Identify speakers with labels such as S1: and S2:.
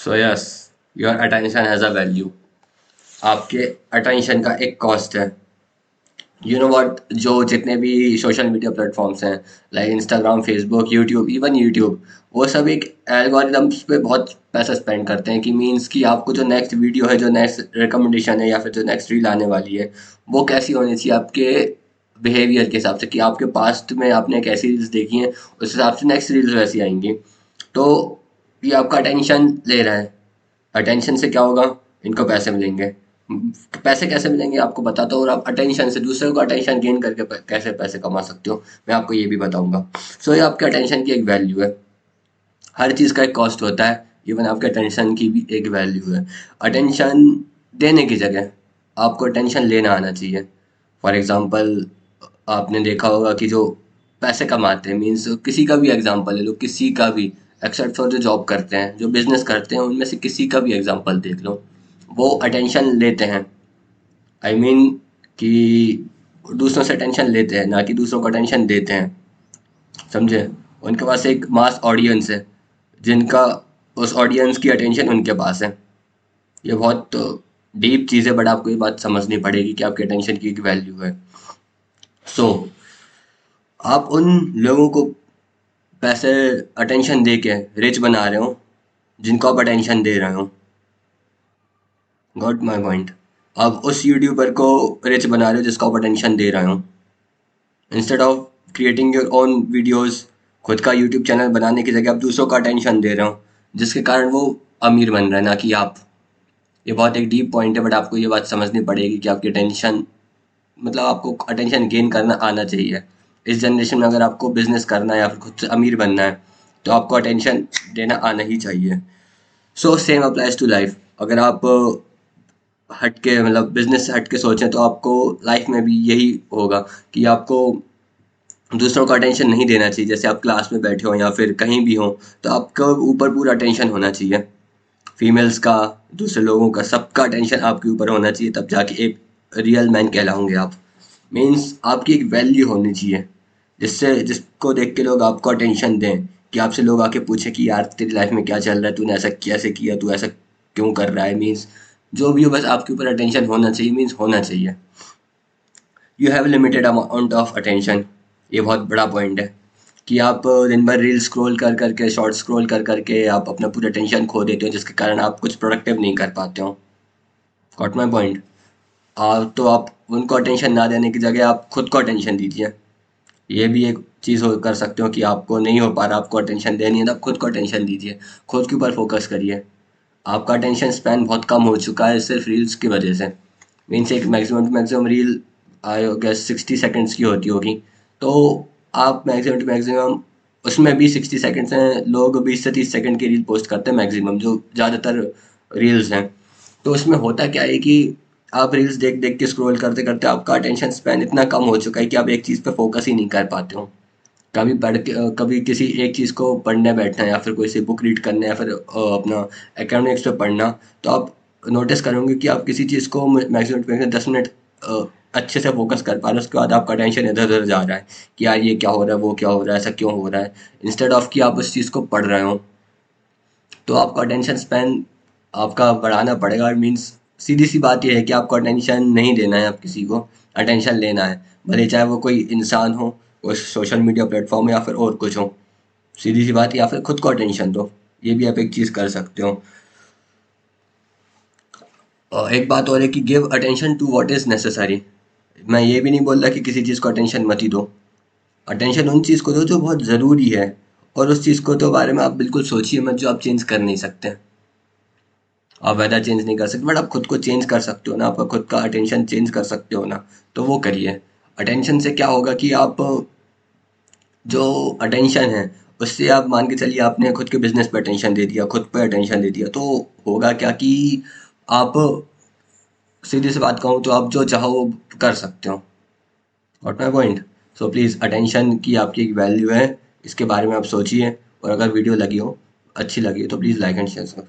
S1: So yes, your attention has a value. आपके attention का एक कॉस्ट है। यू नो व्हाट, जो जितने भी सोशल मीडिया प्लेटफॉर्म्स हैं, like Instagram, Facebook, YouTube, even YouTube, वो सब एक एल्गोरिदम्स पे बहुत पैसा स्पेंड करते हैं कि मीन्स कि आपको जो नेक्स्ट वीडियो है, जो नेक्स्ट रिकमेंडेशन है या फिर जो नेक्स्ट रील आने वाली है, वो कैसी होनी चाहिए आपके बिहेवियर के हिसाब से, कि आपके पास्ट में आपने कैसी रील्स देखी हैं, उस हिसाब से नेक्स्ट रील्स वैसी आएंगी। तो ये आपका अटेंशन ले रहा है। अटेंशन से क्या होगा? इनको पैसे मिलेंगे। पैसे कैसे मिलेंगे आपको बताता हूँ, और आप अटेंशन से दूसरे को अटेंशन गेन करके कैसे पैसे कमा सकते हो, मैं आपको ये भी बताऊंगा। सो ये आपके अटेंशन की एक वैल्यू है। हर चीज़ का एक कॉस्ट होता है, इवन आपके अटेंशन की भी एक वैल्यू है। अटेंशन देने की जगह आपको अटेंशन लेना आना चाहिए। फॉर एग्जांपल, आपने देखा होगा कि जो पैसे कमाते हैं, मीन्स किसी का भी एग्जांपल ले लो, किसी का भी, एक्सेप्ट फॉर जो जॉब करते हैं, जो बिजनेस करते हैं, उनमें से किसी का भी एग्जांपल देख लो, वो अटेंशन लेते हैं। आई मीन कि दूसरों से अटेंशन लेते हैं, ना कि दूसरों को अटेंशन देते हैं। समझे? उनके पास एक मास ऑडियंस है, जिनका, उस ऑडियंस की अटेंशन उनके पास है। ये बहुत डीप चीज़ है, बट आपको ये बात समझनी पड़ेगी कि आपके अटेंशन की एक वैल्यू है। सो आप उन लोगों को पैसे, अटेंशन दे के रिच बना रहे हो, जिनको आप अटेंशन दे रहे हो। Got my point? आप उस यूट्यूबर को रिच बना रहे हो जिसको आप अटेंशन दे रहे हो, instead of creating your own videos. खुद का यूट्यूब चैनल बनाने की जगह आप दूसरों का अटेंशन दे रहे हो, जिसके कारण वो अमीर बन रहा है, ना कि आप। ये बहुत एक डीप पॉइंट है, बट आपको ये बात समझनी पड़ेगी कि आपकी अटेंशन, मतलब आपको अटेंशन गेन करना आना चाहिए। इस जनरेशन में अगर आपको बिजनेस करना है या फिर खुद से अमीर बनना है, तो आपको अटेंशन देना आना ही चाहिए। So same applies to life. अगर आप हट के, मतलब बिजनेस से हट के सोचें, तो आपको लाइफ में भी यही होगा कि आपको दूसरों का अटेंशन नहीं देना चाहिए। जैसे आप क्लास में बैठे हो या फिर कहीं भी हो, तो आपका ऊपर पूरा अटेंशन होना चाहिए। फीमेल्स का, दूसरे लोगों का, सबका अटेंशन आपके ऊपर होना चाहिए, तब जाके एक रियल मैन कहलाओगे आप। मीन्स आपकी एक वैल्यू होनी चाहिए, जिससे, जिसको देख के लोग आपको अटेंशन दें, कि आपसे लोग आके पूछे कि यार तेरी लाइफ में क्या चल रहा है, तूने ऐसा कैसे किया, तू ऐसा क्यों कर रहा है। मीन्स जो भी हो, बस आपके ऊपर अटेंशन होना चाहिए, मीन्स होना चाहिए। You have limited amount of attention. ये बहुत बड़ा पॉइंट है कि आप दिन भर रील स्क्रॉल कर करके, शॉर्ट स्क्रॉल कर करके आप अपना पूरा टेंशन खो देते हो, जिसके कारण आप कुछ प्रोडक्टिव नहीं कर पाते हो। Got my point? तो आप उनको अटेंशन ना देने की जगह आप खुद को अटेंशन दीजिए। ये भी एक चीज़ हो कर सकते हो कि आपको नहीं हो पा रहा, आपको अटेंशन देनी है, तो आप खुद को अटेंशन दीजिए। खुद के ऊपर फोकस करिए। आपका अटेंशन स्पैन बहुत कम हो चुका है सिर्फ रील्स की वजह से। मीन्स एक maximum to maximum reel, I guess 60 seconds की होती होगी। तो आप मैक्सिमम टू मैक्सिमम, उसमें भी 60 सेकेंड्स हैं, लोग 20 से 30 सेकेंड की रील पोस्ट करते हैं मैक्सिमम, जो ज़्यादातर रील्स हैं। तो उसमें होता क्या है कि आप रील्स देख देख के स्क्रॉल करते करते आपका अटेंशन स्पैन इतना कम हो चुका है कि आप एक चीज़ पे फोकस ही नहीं कर पाते हो। कभी पढ़ के, कभी किसी एक चीज़ को पढ़ने बैठना, या फिर कोई सी बुक रीड करना, या फिर अपना एकेडमिक्स पे पढ़ना, तो आप नोटिस करोगे कि आप किसी चीज़ को मैक्सिमम 10 मिनट अच्छे से फोकस कर पा रहे हो, उसके बाद आपका टेंशन इधर उधर जा रहा है कि यार ये क्या हो रहा है, वो क्या हो रहा है, ऐसा क्यों हो रहा है, इंस्टेड ऑफ कि आप उस चीज़ को पढ़ रहे हो। तो आपका अटेंशन स्पैन आपका बढ़ाना पड़ेगा। मीन्स सीधी सी बात यह है कि आपको अटेंशन नहीं देना है, आप किसी को अटेंशन लेना है, भले चाहे वो कोई इंसान हो, कोई सोशल मीडिया प्लेटफॉर्म या फिर और कुछ हो। सीधी सी बात, या फिर खुद को अटेंशन दो। ये भी आप एक चीज़ कर सकते हो। और एक बात और है कि give attention to what is necessary. मैं ये भी नहीं बोल रहा कि किसी चीज़ को अटेंशन मत ही दो। अटेंशन उन चीज़ को दो जो बहुत ज़रूरी है, और उस चीज़ को तो बारे में आप बिल्कुल सोचिए मत जो आप चेंज कर नहीं सकते। आप वेदर चेंज नहीं कर सकते, बट आप खुद को चेंज कर सकते हो ना, आपका खुद का अटेंशन चेंज कर सकते हो ना, तो वो करिए। अटेंशन से क्या होगा कि आप, जो अटेंशन है, उससे आप मान के चलिए आपने खुद के बिजनेस पे अटेंशन दे दिया, खुद पे अटेंशन दे दिया, तो होगा क्या कि आप, सीधी सी बात कहूँ तो आप जो चाहो वो कर सकते हो। Got my point? So please, attention की आपकी एक वैल्यू है, इसके बारे में आप सोचिए। और अगर वीडियो लगी हो, अच्छी लगी हो, तो प्लीज़ लाइक एंड शेयर।